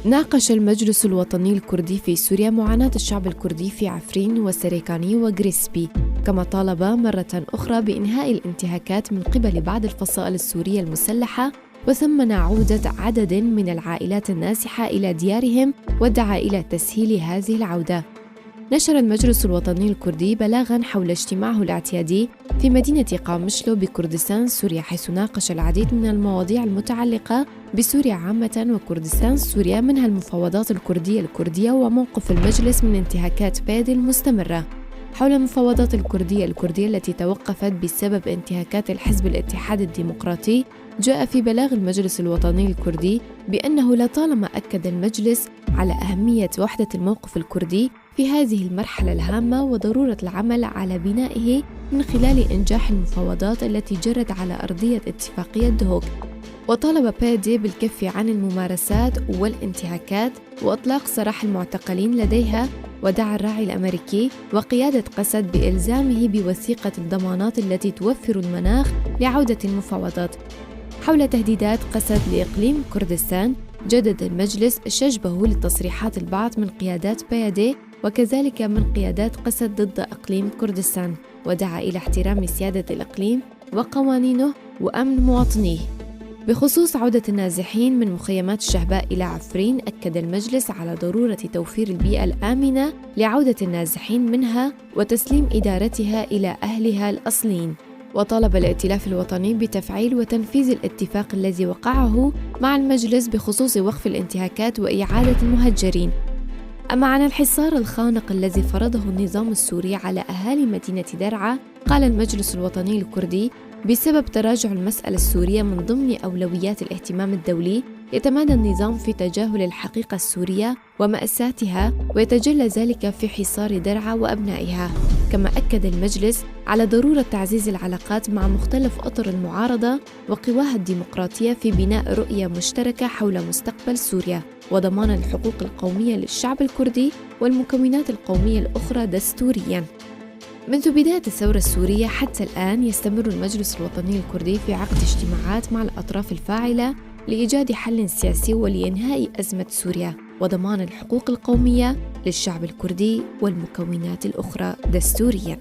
ناقش المجلس الوطني الكردي في سوريا معاناة الشعب الكردي في عفرين وسريكاني وغريسبي، كما طالب مرة أخرى بإنهاء الانتهاكات من قبل بعض الفصائل السورية المسلحة، وثمن عودة عدد من العائلات النازحة إلى ديارهم ودعا إلى تسهيل هذه العودة. نشر المجلس الوطني الكردي بلاغاً حول اجتماعه الاعتيادي في مدينة قامشلو بكردستان سوريا، حيث ناقش العديد من المواضيع المتعلقة بسوريا عامة وكردستان سوريا، منها المفاوضات الكردية وموقف المجلس من انتهاكات بيادي المستمرة. حول المفاوضات الكردية التي توقفت بسبب انتهاكات الحزب الاتحاد الديمقراطي، جاء في بلاغ المجلس الوطني الكردي بأنه لطالما أكد المجلس على أهمية وحدة الموقف الكردي في هذه المرحلة الهامة وضرورة العمل على بنائه من خلال إنجاح المفاوضات التي جرت على أرضية اتفاقية دهوك. وطالب بيادي بالكف عن الممارسات والانتهاكات وإطلاق سراح المعتقلين لديها، ودعا الراعي الأمريكي وقيادة قسد بإلزامه بوثيقة الضمانات التي توفر المناخ لعودة المفاوضات. حول تهديدات قسد لإقليم كردستان، جدد المجلس شجبه لتصريحات البعض من قيادات بيادي وكذلك من قيادات قسد ضد إقليم كردستان، ودعا إلى احترام سيادة الإقليم وقوانينه وأمن مواطنيه. بخصوص عودة النازحين من مخيمات الشهباء إلى عفرين، أكد المجلس على ضرورة توفير البيئة الآمنة لعودة النازحين منها وتسليم إدارتها إلى أهلها الأصليين. وطالب الائتلاف الوطني بتفعيل وتنفيذ الاتفاق الذي وقعه مع المجلس بخصوص وقف الانتهاكات وإعادة المهجرين. أما عن الحصار الخانق الذي فرضه النظام السوري على أهالي مدينة درعا، قال المجلس الوطني الكردي: بسبب تراجع المسألة السورية من ضمن أولويات الاهتمام الدولي، يتمادى النظام في تجاهل الحقيقة السورية ومأساتها، ويتجلى ذلك في حصار درعا وأبنائها. كما أكد المجلس على ضرورة تعزيز العلاقات مع مختلف أطر المعارضة وقواها الديمقراطية في بناء رؤية مشتركة حول مستقبل سوريا، وضمان الحقوق القومية للشعب الكردي والمكونات القومية الأخرى دستورياً. منذ بداية الثورة السورية حتى الآن، يستمر المجلس الوطني الكردي في عقد اجتماعات مع الأطراف الفاعلة لإيجاد حل سياسي ولإنهاء أزمة سوريا وضمان الحقوق القومية للشعب الكردي والمكونات الأخرى دستورياً.